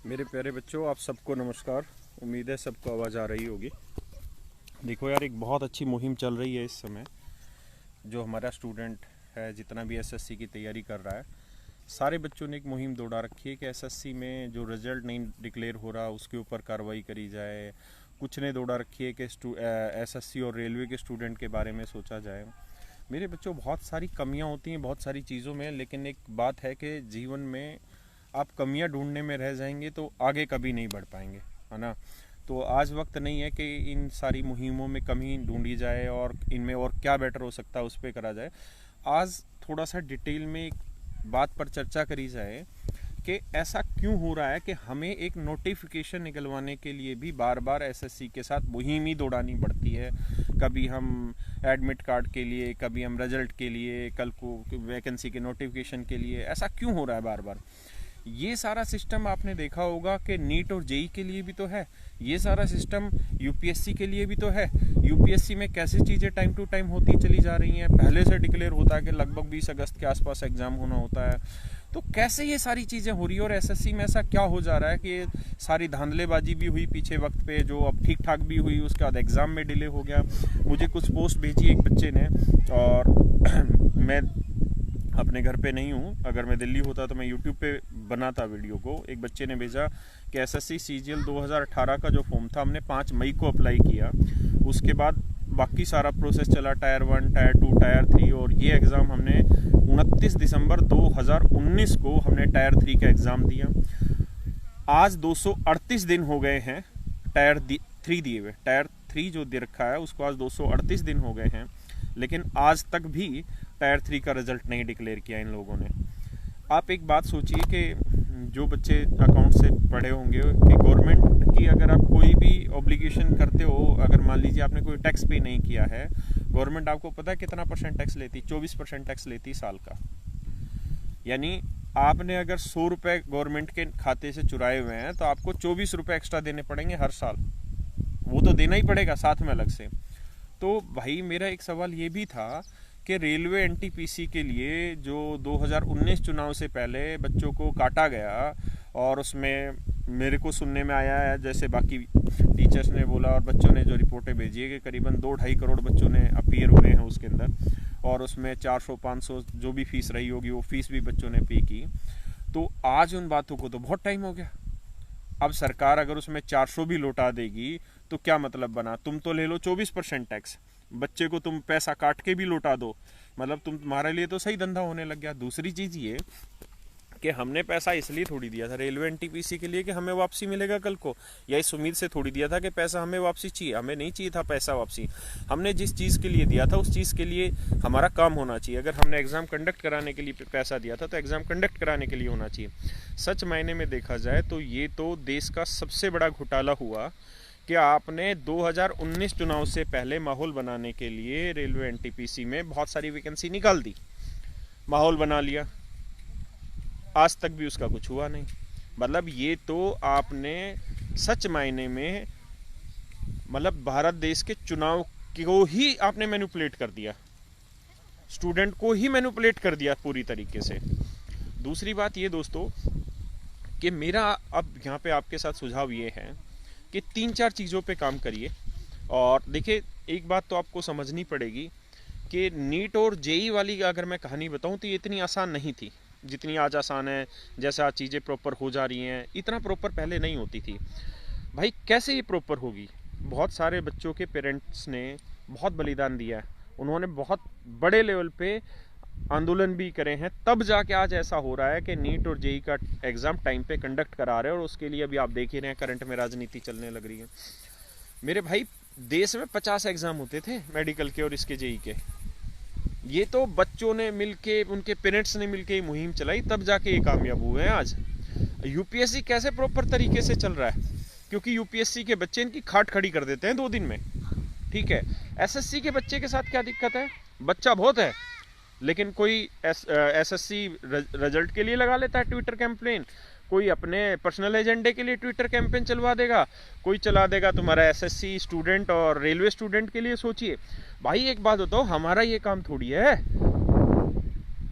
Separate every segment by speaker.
Speaker 1: मेरे प्यारे बच्चों, आप सबको नमस्कार। उम्मीद है सबको आवाज़ आ रही होगी। देखो यार, एक बहुत अच्छी मुहिम चल रही है इस समय। जो हमारा स्टूडेंट है, जितना भी एसएससी की तैयारी कर रहा है, सारे बच्चों ने एक मुहिम दौड़ा रखी है कि एसएससी में जो रिजल्ट नहीं डिक्लेयर हो रहा उसके ऊपर कार्रवाई करी जाए। कुछ ने दौड़ा रखी है कि एसएससी और रेलवे के स्टूडेंट के बारे में सोचा जाए। मेरे बच्चों, बहुत सारी कमियां होती हैं बहुत सारी चीज़ों में, लेकिन एक बात है कि जीवन में आप कमियां ढूंढने में रह जाएंगे तो आगे कभी नहीं बढ़ पाएंगे, है ना। तो आज वक्त नहीं है कि इन सारी मुहिमों में कमी ढूंढी जाए और इनमें और क्या बेटर हो सकता है उस पर करा जाए। आज थोड़ा सा डिटेल में एक बात पर चर्चा करी जाए कि ऐसा क्यों हो रहा है कि हमें एक नोटिफिकेशन निकलवाने के लिए भी बार बार एसएससी के साथ मुहिम ही दौड़ानी पड़ती है। कभी हम एडमिट कार्ड के लिए, कभी हम रिजल्ट के लिए, कल को वैकेंसी के नोटिफिकेशन के लिए। ऐसा क्यों हो रहा है बार बार? ये सारा सिस्टम आपने देखा होगा कि नीट और जेई के लिए भी तो है, ये सारा सिस्टम यूपीएससी के लिए भी तो है। यूपीएससी में कैसी चीज़ें टाइम टू टाइम होती चली जा रही हैं। पहले से डिक्लेयर होता है कि लगभग 20 अगस्त के आसपास एग्ज़ाम होना होता है। तो कैसे ये सारी चीज़ें हो रही है और एसएससी में ऐसा क्या हो जा रहा है कि सारी धांधलेबाजी भी हुई पीछे वक्त पे, जो अब ठीक ठाक भी हुई, उसके बाद एग्ज़ाम में डिले हो गया। मुझे कुछ पोस्ट भेजी एक बच्चे ने, और मैं अपने घर पे नहीं हूँ। अगर मैं दिल्ली होता तो मैं यूट्यूब पे बनाता वीडियो को। एक बच्चे ने भेजा कि एसएससी सीजीएल 2018 का जो फॉर्म था हमने 5 मई को अप्लाई किया। उसके बाद बाकी सारा प्रोसेस चला, टायर 1, टायर 2, टायर 3, और ये एग्ज़ाम हमने 29 दिसंबर 2019 को हमने टायर 3 का एग्ज़ाम दिया। आज 238 दिन हो गए हैं टायर 3 दिए हुए। टायर 3 जो दे रखा है उसको आज 238 दिन हो गए हैं, लेकिन आज तक भी टायर 3 का रिजल्ट नहीं डिक्लेयर किया इन लोगों ने। आप एक बात सोचिए कि जो बच्चे अकाउंट से पढ़े होंगे कि गवर्नमेंट की अगर आप कोई भी ऑब्लिगेशन करते हो, अगर मान लीजिए आपने कोई टैक्स पे नहीं किया है, गवर्नमेंट आपको पता है कितना % टैक्स लेती? 24% टैक्स लेती साल का। यानी आपने अगर 100 रुपये गवर्नमेंट के खाते से चुराए हुए हैं तो आपको 24 रुपये एक्स्ट्रा देने पड़ेंगे हर साल। वो तो देना ही पड़ेगा साथ में अलग से। तो भाई, मेरा एक सवाल ये भी था कि रेलवे एनटीपीसी के लिए जो 2019 चुनाव से पहले बच्चों को काटा गया, और उसमें मेरे को सुनने में आया है, जैसे बाकी टीचर्स ने बोला और बच्चों ने जो रिपोर्टें भेजी है, कि करीबन 2-2.5 करोड़ बच्चों ने अपीयर हुए हैं उसके अंदर, और उसमें 400-500 जो भी फीस रही होगी वो फीस भी बच्चों ने पे की। तो आज उन बातों को तो बहुत टाइम हो गया। अब सरकार अगर उसमें 400 भी लौटा देगी तो क्या मतलब बना? तुम तो ले लो 24% टैक्स, बच्चे को तुम पैसा काट के भी लौटा दो, मतलब तुम्हारे लिए तो सही धंधा होने लग गया। दूसरी चीज़ ये कि हमने पैसा इसलिए थोड़ी दिया था रेलवे एनटीपीसी के लिए कि हमें वापसी मिलेगा कल को, या इस उम्मीद से थोड़ी दिया था कि पैसा हमें वापसी चाहिए। हमें नहीं चाहिए था पैसा वापसी। हमने जिस चीज़ के लिए दिया था उस चीज़ के लिए हमारा काम होना चाहिए। अगर हमने एग्ज़ाम कंडक्ट कराने के लिए पैसा दिया था तो एग्ज़ाम कंडक्ट कराने के लिए होना चाहिए। सच मायने में देखा जाए तो ये तो देश का सबसे बड़ा घोटाला हुआ कि आपने 2019 चुनाव से पहले माहौल बनाने के लिए रेलवे एनटीपीसी में बहुत सारी वैकेंसी निकाल दी, माहौल बना लिया, आज तक भी उसका कुछ हुआ नहीं। मतलब ये तो आपने सच मायने में, मतलब भारत देश के चुनाव को ही आपने मैनिपुलेट कर दिया, स्टूडेंट को ही मैनिपुलेट कर दिया पूरी तरीके से। दूसरी बात ये दोस्तों कि मेरा अब यहाँ पे आपके साथ सुझाव ये है कि 3-4 चीज़ों पे काम करिए। और देखिए, एक बात तो आपको समझनी पड़ेगी कि नीट और जेई वाली अगर मैं कहानी बताऊं तो ये इतनी आसान नहीं थी जितनी आज आसान है। जैसे आज चीज़ें प्रॉपर हो जा रही हैं, इतना प्रॉपर पहले नहीं होती थी। भाई, कैसे ये प्रॉपर होगी? बहुत सारे बच्चों के पेरेंट्स ने बहुत बलिदान दिया है, उन्होंने बहुत बड़े लेवल पे आंदोलन भी करे हैं, तब जाके आज ऐसा हो रहा है कि नीट और जेई का एग्ज़ाम टाइम पे कंडक्ट करा रहे हैं। और उसके लिए अभी आप देख ही रहे हैं करंट में राजनीति चलने लग रही है। मेरे भाई, देश में 50 एग्ज़ाम होते थे मेडिकल के और इसके जेई के। ये तो बच्चों ने मिलके, उनके पेरेंट्स ने मिलके मुहिम चलाई, तब जाके ये कामयाब हुए हैं आज। यूपीएससी कैसे प्रॉपर तरीके से चल रहा है? क्योंकि यूपीएससी के बच्चे इनकी खाट खड़ी कर देते हैं 2 दिन में, ठीक है। एसएससी के बच्चे के साथ क्या दिक्कत है? बच्चा बहुत है, लेकिन कोई एसएससी रिजल्ट के लिए लगा लेता है ट्विटर कैंपेन, कोई अपने पर्सनल एजेंडे के लिए ट्विटर कैंपेन चलवा देगा, कोई चला देगा तुम्हारा एसएससी स्टूडेंट और रेलवे स्टूडेंट के लिए। सोचिए भाई, एक बात बताओ, हमारा ये काम थोड़ी है।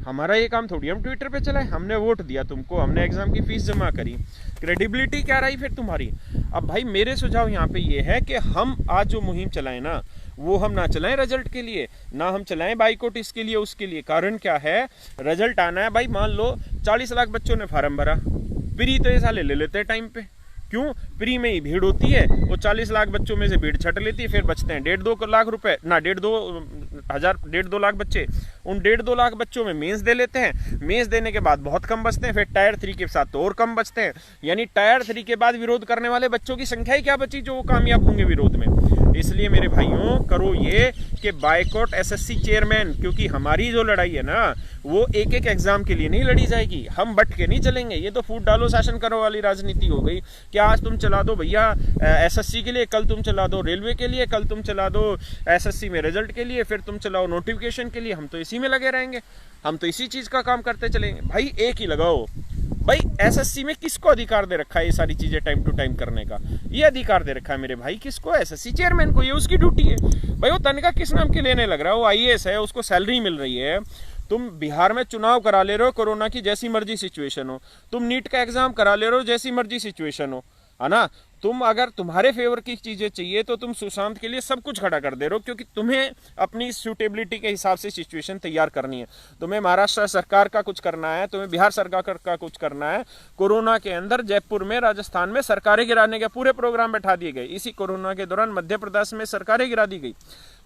Speaker 1: हमारा ये काम थोड़ी हम ट्विटर पे चलाए। हमने वोट दिया तुमको, हमने एग्जाम की फीस जमा करी, क्रेडिबिलिटी क्या रही फिर तुम्हारी। अब भाई मेरे सुझाव यहाँ पे ये है कि हम आज जो मुहिम चलाएं ना, वो हम ना चलाएं रिजल्ट के लिए, ना हम चलाएं बाइकआउट इसके लिए उसके लिए। कारण क्या है, रिजल्ट आना है भाई। मान लो 40 लाख बच्चों ने फार्म भरा, प्री तो ये साले ले लेते हैं टाइम पे। क्यों? प्री में ही भीड़ होती है, वो 40 लाख बच्चों में से भीड़ छट लेती है, फिर बचते हैं 1.5-2 लाख रुपए ना, 1.5 लाख बच्चे। उन 1.5-2 लाख बच्चों में मेंस दे लेते हैं, मेंस देने के बाद बहुत कम बचते हैं, फिर टायर 3 के साथ तो और कम बचते हैं। यानी टायर 3 के बाद विरोध करने वाले बच्चों की संख्या ही क्या बची जो वो कामयाब होंगे विरोध में। इसलिए मेरे भाइयों करो ये कि बाइकआउट एसएससी चेयरमैन, क्योंकि हमारी जो लड़ाई है ना वो एक एक एग्जाम के लिए नहीं लड़ी जाएगी, हम बट के नहीं चलेंगे। ये तो फूट डालो शासन करो वाली राजनीति हो गई कि आज तुम चला दो भैया एसएससी के लिए, कल तुम चला दो रेलवे के लिए, कल तुम चला दो एसएससी में रिजल्ट के लिए, फिर तुम चलाओ नोटिफिकेशन के लिए। हम तो इसी में लगे रहेंगे, हम तो इसी चीज का काम करते चलेंगे। भाई एक ही लगाओ। भाई एसएससी में किसको अधिकार दे रखा है ये सारी चीजें टाइम टू टाइम करने का? ये अधिकार दे रखा है मेरे भाई किसको? एसएससी चेयरमैन को। ये उसकी ड्यूटी है भाई। वो तनख्वाह किस नाम के लेने लग रहा है? वो आईएएस है, उसको सैलरी मिल रही है। तुम बिहार में चुनाव करा ले रहे हो कोरोना की जैसी मर्जी सिचुएशन हो, तुम नीट का एग्जाम करा ले रहे हो जैसी मर्जी सिचुएशन हो, है ना। तुम अगर तुम्हारे फेवर की चीजें चाहिए तो तुम सुशांत के लिए सब कुछ खड़ा कर दे रहे हो, क्योंकि तुम्हें अपनी सूटेबिलिटी के हिसाब से सिचुएशन तैयार करनी है। तुम्हें महाराष्ट्र सरकार का कुछ करना है, तुम्हें बिहार सरकार का कुछ करना है। कोरोना के अंदर जयपुर में, राजस्थान में सरकारें गिराने के पूरे प्रोग्राम बैठा दिए गए। इसी कोरोना के दौरान मध्य प्रदेश में सरकारें गिरा दी गई,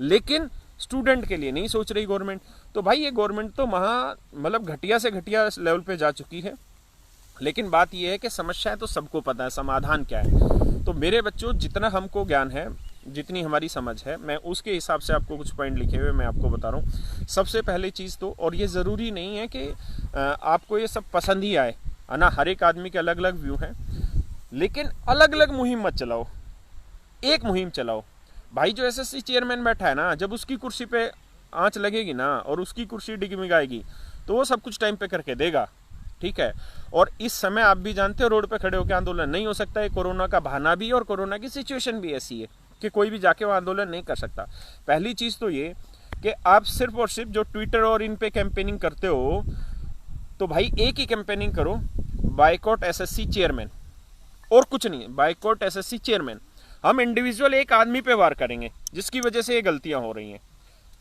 Speaker 1: लेकिन स्टूडेंट के लिए नहीं सोच रही गवर्नमेंट। तो भाई ये गवर्नमेंट तो मतलब घटिया से घटिया लेवल पे जा चुकी है। लेकिन बात यह है कि समस्याएं तो सबको पता है, समाधान क्या है। तो मेरे बच्चों जितना हमको ज्ञान है, जितनी हमारी समझ है, मैं उसके हिसाब से आपको कुछ पॉइंट लिखे हुए मैं आपको बता रहा हूँ। सबसे पहली चीज़ तो, और ये ज़रूरी नहीं है कि आपको ये सब पसंद ही आए, है ना। हर एक आदमी के अलग अलग व्यू हैं, लेकिन अलग अलग मुहिम मत चलाओ, एक मुहिम चलाओ। भाई जो एसएससी चेयरमैन बैठा है ना, जब उसकी कुर्सी पे आंच लगेगी ना और उसकी कुर्सी डिगमिगाएगी तो वो सब कुछ टाइम पे करके देगा, ठीक है। और इस समय आप भी जानते हो रोड पे खड़े होकर आंदोलन नहीं हो सकता है। कोरोना का बहाना भी और कोरोना की सिचुएशन भी ऐसी है कि कोई भी जाके वो आंदोलन नहीं कर सकता। पहली चीज़ तो ये कि आप सिर्फ और सिर्फ जो ट्विटर और इन पे कैंपेनिंग करते हो, तो भाई एक ही कैंपेनिंग करो, बाइकआउट एसएससी चेयरमैन, और कुछ नहीं है, बाइकआउट एसएससी चेयरमैन। हम इंडिविजुअल एक आदमी पे वार करेंगे जिसकी वजह से ये गलतियां हो रही हैं,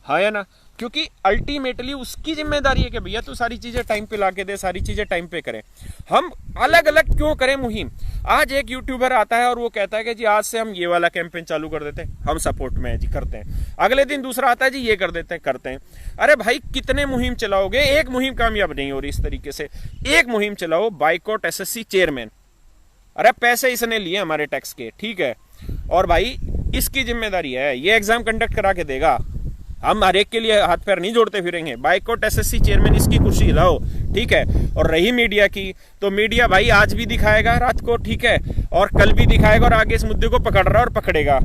Speaker 1: हाँ या ना। क्योंकि अल्टीमेटली उसकी जिम्मेदारी है कि भैया तू सारी चीजें टाइम पे लाके दे, सारी चीजें टाइम पे करें। हम अलग अलग क्यों करें मुहिम? आज एक यूट्यूबर आता है और वो कहता है कि जी आज से हम ये वाला कैंपेन चालू कर देते हैं, हम सपोर्ट में है जी, करते हैं। अगले दिन दूसरा आता है जी ये कर देते हैं, करते हैं। अरे भाई कितने मुहिम चलाओगे? एक मुहिम कामयाब नहीं हो रही इस तरीके से। एक मुहिम चलाओ, बाइकआउट एसएससी चेयरमैन। अरे पैसे इसने लिए हमारे टैक्स के, ठीक है, और भाई इसकी जिम्मेदारी है, ये एग्जाम कंडक्ट करा के देगा। हम हर एक के लिए हाथ पैर नहीं जोड़ते फिरेंगे। बाइकआउट एसएससी चेयरमैन, इसकी कुर्सी हिलाओ, ठीक है। और रही मीडिया की, तो मीडिया भाई आज भी दिखाएगा रात को, ठीक है, और कल भी दिखाएगा, और आगे इस मुद्दे को पकड़ रहा है और पकड़ेगा।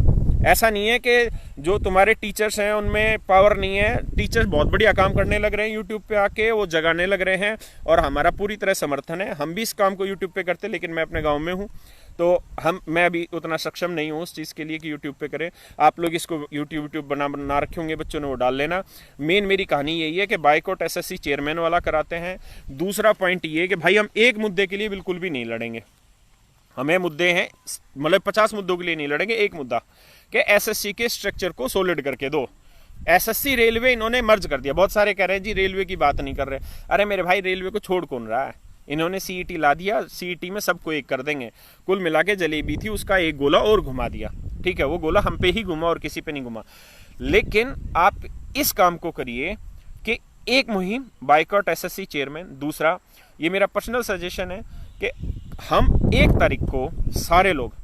Speaker 1: ऐसा नहीं है कि जो तुम्हारे टीचर्स हैं उनमें पावर नहीं है। टीचर्स बहुत बढ़िया काम करने लग रहे हैं यूट्यूब पे आके, वो जगाने लग रहे हैं, और हमारा पूरी तरह समर्थन है। हम भी इस काम को यूट्यूब पे करते, लेकिन मैं अपने गाँव में हूँ, तो मैं अभी उतना सक्षम नहीं हूँ उस चीज़ के लिए कि यूट्यूब पे करें। आप लोग इसको यूट्यूब बना रखे होंगे बच्चों ने, वो डाल लेना। मेन मेरी कहानी यही है कि बाइकआउट एसएससी चेयरमैन वाला कराते हैं। दूसरा पॉइंट ये है कि भाई हम एक मुद्दे के लिए बिल्कुल भी नहीं लड़ेंगे। हमें मुद्दे हैं, मतलब 50 मुद्दों के लिए नहीं लड़ेंगे। एक मुद्दा कि एसएससी के स्ट्रक्चर को सॉलिड करके दो। एसएससी रेलवे इन्होंने मर्ज कर दिया। बहुत सारे कह रहे हैं जी रेलवे की बात नहीं कर रहे। अरे मेरे भाई रेलवे को छोड़ कौन रहा है? इन्होंने सीईटी ला दिया, सीईटी में सबको एक कर देंगे। कुल मिला के जलेबी थी, उसका एक गोला और घुमा दिया, ठीक है। वो गोला हम पे ही घुमा और किसी पे नहीं घुमा। लेकिन आप इस काम को करिए कि एक मुहिम बाइकआउट एसएससी चेयरमैन। दूसरा, ये मेरा पर्सनल सजेशन है कि हम 1 तारीख को सारे लोग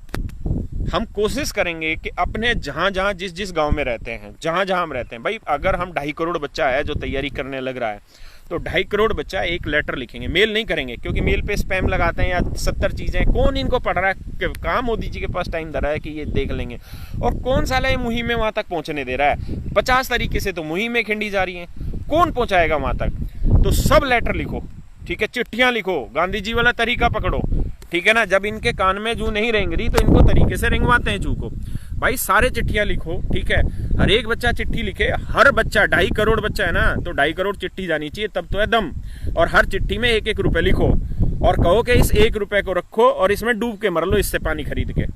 Speaker 1: हम कोशिश करेंगे कि अपने जहाँ जहाँ जिस गांव में रहते हैं, जहाँ जहाँ हम रहते हैं, भाई अगर हम 2.5 करोड़ बच्चा है जो तैयारी करने लग रहा है, तो 2.5 करोड़ बच्चा एक लेटर लिखेंगे। मेल नहीं करेंगे, क्योंकि मेल पे स्पैम लगाते हैं या 70 चीज़ें। कौन इनको पढ़ रहा है? कहाँ मोदी जी के पास टाइम दे रहा है कि ये देख लेंगे? और कौन साला ये मुहिम में वहाँ तक पहुँचने दे रहा है? 50 तरीके से तो मुहिमें खिंडी जा रही हैं, कौन पहुँचाएगा वहाँ तक? तो सब लेटर लिखो, ठीक है, चिट्ठियाँ लिखो, गांधी जी वाला तरीका पकड़ो, ठीक है ना। जब इनके कान में जू नहीं रेंग रही तो इनको तरीके से रेंगवाते हैं जू को। भाई सारे चिट्ठियां लिखो, ठीक है, हर एक बच्चा चिट्ठी लिखे, हर बच्चा 2.5 करोड़ बच्चा है ना, तो 2.5 करोड़ चिट्ठी जानी चाहिए, तब तो है दम। और हर चिट्ठी में 1-1 रुपए लिखो और कहो कि इस 1 रुपए को रखो और इसमें डूब के मर लो इससे पानी खरीद के।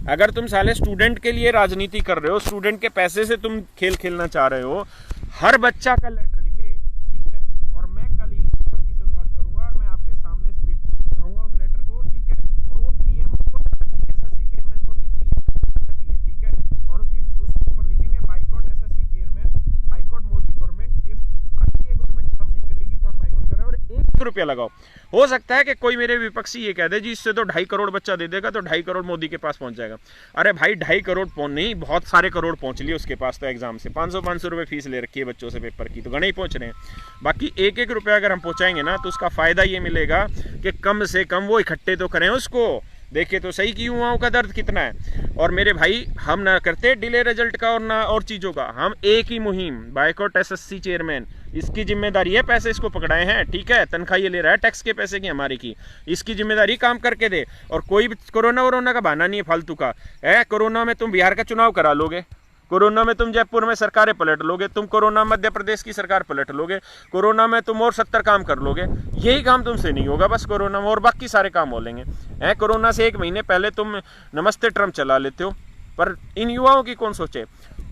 Speaker 1: अगर तुम साले स्टूडेंट के लिए राजनीति कर रहे हो, स्टूडेंट के पैसे से तुम खेल खेलना चाह रहे हो, हर बच्चा का लेटर लिखे, ठीक है, और मैं कल ही की शुरुआत करूंगा और मैं आपके सामने स्पीड दिखाऊंगा उस लेटर को, ठीक है, और वो पीएम को एसएससी चेयरमैन को नहीं चाहिए, ठीक है, और उसके ऊपर लिखेंगे boycott SSC chairman, boycott Modi government. ये गवर्नमेंट काम नहीं करेगी तो हम बाइकआउट करें और 1 रुपया लगाओ। हो सकता है कि कोई मेरे विपक्षी ये कह दे जी इससे तो 2.5 करोड़ बच्चा दे देगा तो 2.5 करोड़ मोदी के पास पहुंच जाएगा। अरे भाई 2.5 करोड़ नहीं, बहुत सारे करोड़ पहुंच लिए उसके पास तो एग्जाम से। 500 रुपए फीस ले रखी है बच्चों से पेपर की, तो घने ही पहुंच रहे हैं। बाकी 1-1 रुपया अगर हम पहुंचाएंगे ना तो उसका फायदा ये मिलेगा कि कम से कम वो इकट्ठे तो करें उसको। देखिए तो सही कि युवाओं का दर्द कितना है। और मेरे भाई हम ना करते डिले रिजल्ट का और ना और चीज़ों का, हम एक ही मुहिम बाइकआउट एसएससी चेयरमैन, इसकी जिम्मेदारी है, पैसे इसको पकड़ाए हैं, ठीक है, तनख्वाह ये ले रहा है टैक्स के पैसे की हमारी की, इसकी जिम्मेदारी काम करके दे। और कोई भी कोरोना का बहाना नहीं है फालतू का है। कोरोना में तुम बिहार का चुनाव करा लोगे, कोरोना में तुम जयपुर में सरकारें पलट लोगे, तुम कोरोना मध्य प्रदेश की सरकार पलट लोगे, कोरोना में तुम और 70 काम कर लोगे। यही काम तुमसे नहीं होगा बस कोरोना में, और बाकी सारे काम हो लेंगे। हैं, कोरोना से 1 महीने पहले तुम नमस्ते ट्रम्प चला लेते हो, पर इन युवाओं की कौन सोचे?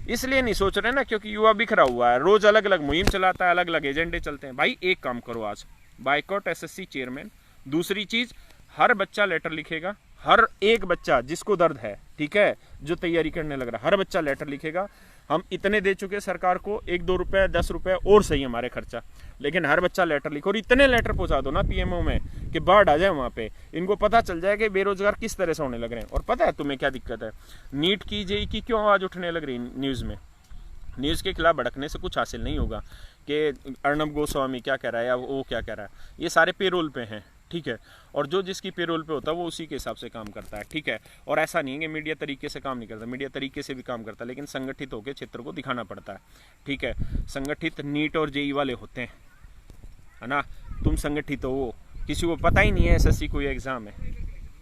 Speaker 1: इसलिए नहीं सोच रहे ना क्योंकि युवा बिखरा हुआ है, रोज अलग अलग मुहिम चलाता है, अलग अलग एजेंडे चलते हैं। भाई एक काम करो आज, बाइकआउट एसएससी चेयरमैन। दूसरी चीज, हर बच्चा लेटर लिखेगा, हर एक बच्चा जिसको दर्द है, ठीक है, जो तैयारी करने लग रहा है, हर बच्चा लेटर लिखेगा। हम इतने दे चुके सरकार को, 1-2 रुपए 10 रुपए और सही हमारे खर्चा, लेकिन हर बच्चा लेटर लिखो। और इतने लेटर पहुंचा दो ना पीएमओ में कि बाढ़ आ जाए वहां पे, इनको पता चल जाए कि बेरोजगार किस तरह से होने लग रहे हैं। और पता है तुम्हें क्या दिक्कत है? नीट की जेई की क्यों आवाज उठने लग रही न्यूज में? न्यूज़ के खिलाफ भड़कने से कुछ हासिल नहीं होगा कि अर्नब गोस्वामी क्या कह रहा है या वो क्या कह रहा है। ये सारे पेरोल पे हैं, ठीक है, और जो जिसकी पेरोल पे होता है वो उसी के हिसाब से काम करता है, ठीक है। और ऐसा नहीं है कि मीडिया तरीके से काम नहीं करता, मीडिया तरीके से भी काम करता है, लेकिन संगठित होकर क्षेत्र को दिखाना पड़ता है, ठीक है। संगठित नीट और जेई वाले होते हैं, है ना। तुम संगठित हो, किसी को पता ही नहीं है एसएससी कोई एग्जाम है।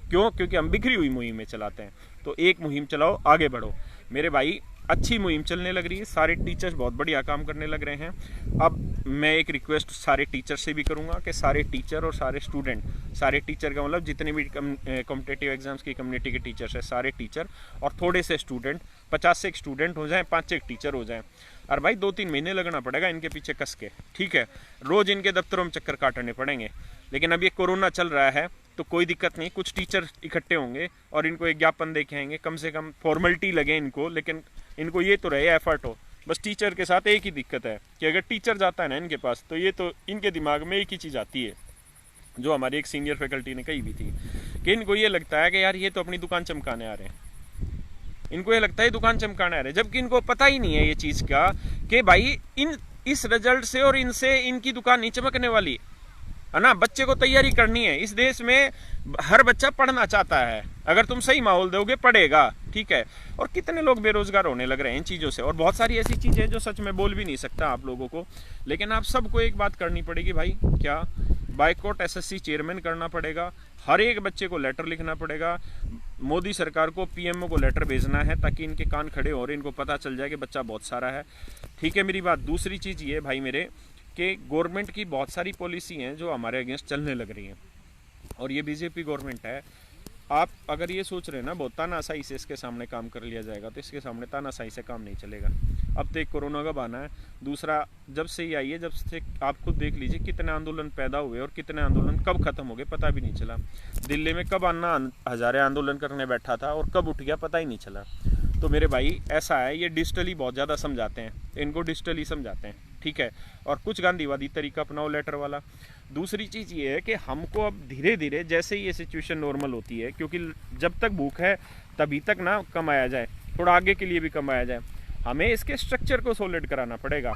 Speaker 1: क्यों? क्योंकि हम बिखरी हुई मुहिम में चलाते हैं। तो एक मुहिम चलाओ, आगे बढ़ो मेरे भाई। अच्छी मुहिम चलने लग रही है, सारे टीचर्स बहुत बढ़िया काम करने लग रहे हैं। अब मैं एक रिक्वेस्ट सारे टीचर से भी करूंगा कि सारे टीचर और सारे स्टूडेंट, सारे टीचर का मतलब जितने भी कॉम्पिटिटिव एग्जाम्स की कम्युनिटी के टीचर्स हैं, सारे टीचर और थोड़े से स्टूडेंट, 50 से एक स्टूडेंट हो जाएं, 5 से एक टीचर हो जाएं। और भाई 2-3 महीने लगना पड़ेगा इनके पीछे कस के, ठीक है। रोज इनके दफ्तरों में चक्कर काटने पड़ेंगे। लेकिन अब ये कोरोना चल रहा है तो कोई दिक्कत नहीं, कुछ टीचर इकट्ठे होंगे और इनको एक ज्ञापन दे के आएंगे, कम से कम फॉर्मेलिटी लगे इनको, लेकिन इनको ये तो रहे एफर्ट हो। बस टीचर के साथ एक ही दिक्कत है कि अगर टीचर जाता है ना इनके पास, तो ये तो इनके दिमाग में एक ही चीज़ आती है जो हमारी एक सीनियर फैकल्टी ने कही भी थी कि इनको ये लगता है कि यार ये तो अपनी दुकान चमकाने आ रहे हैं। इनको ये लगता है दुकान चमकाने आ रहे हैं, जबकि इनको पता ही नहीं है ये चीज़ का कि भाई इस रिजल्ट से और इनसे इनकी दुकान नहीं चमकने वाली, है ना। बच्चे को तैयारी करनी है। इस देश में हर बच्चा पढ़ना चाहता है, अगर तुम सही माहौल दोगे पढ़ेगा, ठीक है। और कितने लोग बेरोजगार होने लग रहे हैं इन चीज़ों से, और बहुत सारी ऐसी चीज़ें जो सच में बोल भी नहीं सकता आप लोगों को। लेकिन आप सबको एक बात करनी पड़ेगी भाई, क्या? बाइकआउट एसएससी चेयरमैन करना पड़ेगा, हर एक बच्चे को लेटर लिखना पड़ेगा, मोदी सरकार को, पीएमओ को लेटर भेजना है ताकि इनके कान खड़े हो और इनको पता चल जाए कि बच्चा बहुत सारा है, ठीक है मेरी बात। दूसरी चीज़ ये भाई मेरे कि गवर्नमेंट की बहुत सारी पॉलिसी हैं जो हमारे अगेंस्ट चलने लग रही हैं, और ये बीजेपी गवर्नमेंट है। आप अगर ये सोच रहे हैं ना बहुत तानाशाही से इसके सामने काम कर लिया जाएगा, तो इसके सामने तानाशाही से काम नहीं चलेगा। अब तो एक कोरोना का बहाना है, दूसरा जब से ये आई है, जब से आप खुद देख लीजिए कितने आंदोलन पैदा हुए और कितने आंदोलन कब खत्म हो गए पता भी नहीं चला। दिल्ली में कब अन्ना हजारे आंदोलन करने बैठा था और कब उठ गया पता ही नहीं चला। तो मेरे भाई ऐसा है, ये डिजिटली बहुत ज़्यादा समझाते हैं, इनको डिजिटली समझाते हैं, ठीक है। और कुछ गांधीवादी तरीका अपनाओ लेटर वाला। दूसरी चीज़ ये है कि हमको अब धीरे धीरे जैसे ही ये सिचुएशन नॉर्मल होती है, क्योंकि जब तक भूख है तभी तक ना कमाया जाए, थोड़ा आगे के लिए भी कमाया जाए, हमें इसके स्ट्रक्चर को सॉलिड कराना पड़ेगा।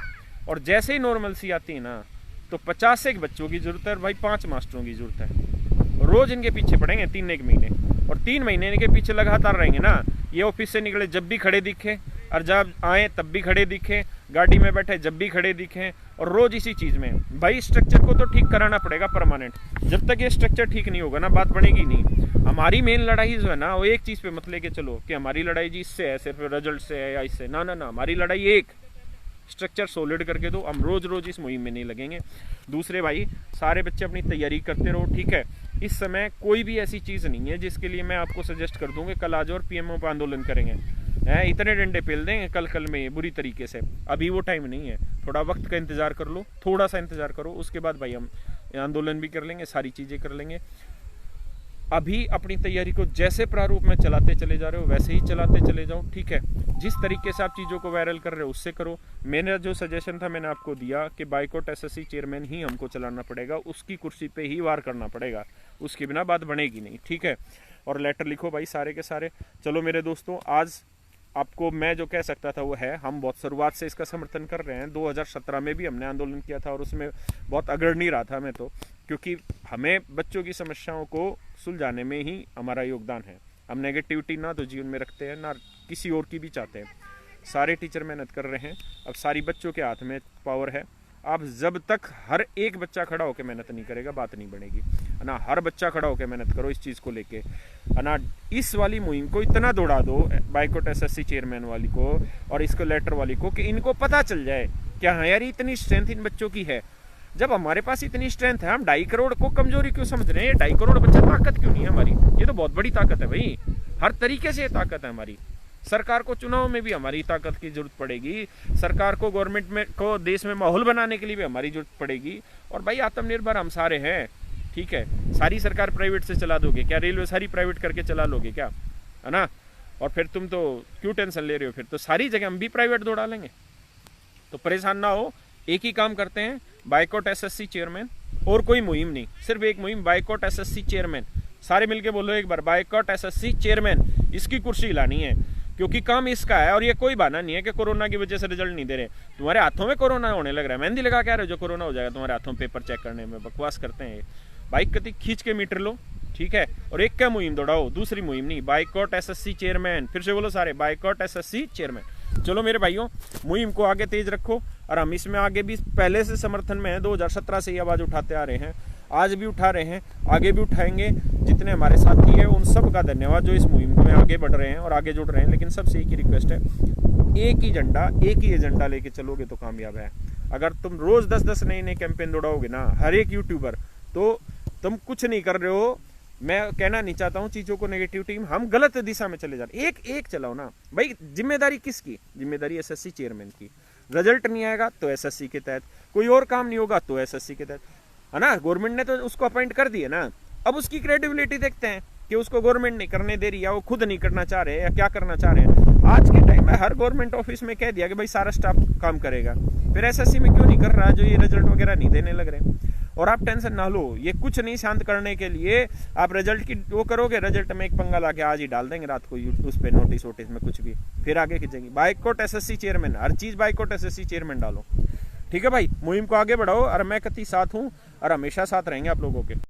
Speaker 1: और जैसे ही नॉर्मल सी आती है ना, तो 50 से एक बच्चों की ज़रूरत है, भाई 5 मास्टरों की ज़रूरत है। रोज़ इनके पीछे पड़ेंगे 3 महीने, और 3 महीने इनके पीछे लगातार रहेंगे ना। ये ऑफिस से निकले जब भी खड़े दिखे और जब आए तब भी खड़े दिखें, गाड़ी में बैठे जब भी खड़े दिखें, और रोज इसी चीज में। भाई स्ट्रक्चर को तो ठीक कराना पड़ेगा परमानेंट। जब तक ये स्ट्रक्चर ठीक नहीं होगा ना, बात बनेगी नहीं। हमारी मेन लड़ाई जो है ना, वो एक चीज पे मत लेके चलो कि हमारी लड़ाई जी इससे है, सिर्फ रिजल्ट से है या इससे, ना ना ना, हमारी लड़ाई एक स्ट्रक्चर सॉलिड करके दो। हम रोज रोज इस मुहिम में नहीं लगेंगे। दूसरे भाई, सारे बच्चे अपनी तैयारी करते रहो, ठीक है। इस समय कोई भी ऐसी चीज नहीं है जिसके लिए मैं आपको सजेस्ट कर दूंगा कल आ जाओ और पीएमओ पर आंदोलन करेंगे, इतने डंडे पेल देंगे कल में बुरी तरीके से। अभी वो टाइम नहीं है, थोड़ा वक्त का इंतजार कर लो, थोड़ा सा इंतजार करो, उसके बाद भाई हम आंदोलन भी कर लेंगे, सारी चीजें कर लेंगे। अभी अपनी तैयारी को जैसे प्रारूप में चलाते चले जा रहे हो वैसे ही चलाते चले जाओ, ठीक है। जिस तरीके से आप चीज़ों को वायरल कर रहे हो उससे करो। मेरा जो सजेशन था मैंने आपको दिया कि बाइकॉट एसएससी चेयरमैन ही हमको चलाना पड़ेगा, उसकी कुर्सी पे ही वार करना पड़ेगा, उसके बिना बात बनेगी नहीं, ठीक है। और लेटर लिखो भाई सारे के सारे। चलो मेरे दोस्तों, आज आपको मैं जो कह सकता था वो है, हम बहुत शुरुआत से इसका समर्थन कर रहे हैं। 2017 में भी हमने आंदोलन किया था और उसमें बहुत अग्रणी रहा था मैं तो, क्योंकि हमें बच्चों की समस्याओं को सुलझाने में ही हमारा योगदान है। हम नेगेटिविटी ना तो जीवन में रखते हैं ना किसी और की भी चाहते हैं। सारे टीचर मेहनत कर रहे हैं, अब सारी बच्चों के हाथ में पावर है। आप जब तक हर एक बच्चा खड़ा होकर मेहनत नहीं करेगा बात नहीं बनेगी, है ना। हर बच्चा खड़ा होकर मेहनत करो इस चीज़ को लेके, है ना। इस वाली मुहिम को इतना दौड़ा दो, बाइकॉट एसएससी चेयरमैन वाली को और इसको लेटर वाली को, कि इनको पता चल जाए कि हाँ यार इतनी स्ट्रेंथ इन बच्चों की है। जब हमारे पास इतनी स्ट्रेंथ है, हम 2.5 करोड़ को कमजोरी क्यों समझ रहे हैं? 2.5 करोड़ बच्चा ताकत क्यों नहीं है हमारी? ये तो बहुत बड़ी ताकत है भाई, हर तरीके से ये ताकत है हमारी। सरकार को चुनाव में भी हमारी ताकत की जरूरत पड़ेगी, सरकार को गवर्नमेंट में को देश में माहौल बनाने के लिए भी हमारी जरूरत पड़ेगी। और भाई आत्मनिर्भर हम सारे हैं, ठीक है। सारी सरकार प्राइवेट से चला दोगे क्या? रेलवे सारी प्राइवेट करके चला लोगे क्या, है ना? और फिर तुम तो क्यों टेंशन ले रहे हो? फिर तो सारी जगह हम भी प्राइवेट दौड़ा लेंगे। तो परेशान ना हो, एक ही काम करते हैं, बाइकॉट एसएससी चेयरमैन, और कोई मुहिम नहीं, सिर्फ एक मुहिम, बाइकॉट एसएससी चेयरमैन। सारे मिलके बोलो एक बार, बाइकॉट एसएससी चेयरमैन, इसकी कुर्सी हिलानी है, क्योंकि काम इसका है। और ये कोई बहाना नहीं है कि कोरोना की वजह से रिजल्ट नहीं दे रहे। तुम्हारे हाथों में कोरोना होने लग रहा है, मेहंदी लगा के आ रहे हो जो कोरोना हो जाएगा तुम्हारे हाथों, पेपर चेक करने में बकवास करते हैं। बाइक कति खींच के मीटर लो, ठीक है, और एक क्या मुहिम दौड़ाओ, दूसरी मुहिम नहीं। बाइकॉट एसएससी चेयरमैन, फिर से बोलो सारे, बाइकॉट एसएससी चेयरमैन। चलो मेरे भाइयों, मुहिम को आगे तेज रखो, और हम इसमें आगे भी पहले से समर्थन में है, 2017 से ये आवाज उठाते आ रहे हैं, आज भी उठा रहे हैं, आगे भी उठाएंगे। जितने हमारे साथी हैं उन सब का धन्यवाद जो इस मुहिम में आगे बढ़ रहे हैं और आगे जुड़ रहे हैं। लेकिन सबसे एक ही रिक्वेस्ट है, एक ही झंडा, एक ही एजेंडा लेके चलोगे तो कामयाब है। अगर तुम रोज 10-10 नए कैंपेन दौड़ाओगे ना, हर एक यूट्यूबर, तो तुम कुछ नहीं कर रहे हो। मैं कहना नहीं चाहता हूँ चीजों को नेगेटिविटी, हम गलत दिशा में चले जा रहे। एक चलाओ ना भाई। जिम्मेदारी किसकी? जिम्मेदारी एसएससी चेयरमैन की। रिजल्ट नहीं आएगा तो एसएससी के तहत, कोई और काम नहीं होगा तो एसएससी के तहत, है ना। गवर्नमेंट ने तो उसको अपॉइंट कर दिया ना, अब उसकी क्रेडिबिलिटी देखते हैं कि उसको गवर्नमेंट नहीं करने दे रही, या वो खुद नहीं करना चाह रहे हैं, या क्या करना चाह रहे हैं। आज के टाइम में हर गवर्नमेंट ऑफिस में कह दिया कि भाई सारा स्टाफ काम करेगा, फिर एसएससी में क्यों नहीं कर रहा जो ये रिजल्ट वगैरह नहीं देने लग रहे? और आप टेंशन ना लो, ये कुछ नहीं, शांत करने के लिए आप रिजल्ट की वो करोगे, रिजल्ट में एक पंगा लाके आज ही डाल देंगे रात को उस पे नोटिस वोटिस में कुछ भी, फिर आगे खींचेंगे। बाइकॉट एसएससी चेयरमैन, हर चीज बाइकॉट एसएससी चेयरमैन डालो, ठीक है भाई। मुहिम को आगे बढ़ाओ, और मैं कति साथ हूँ और हमेशा साथ रहेंगे आप लोगों के।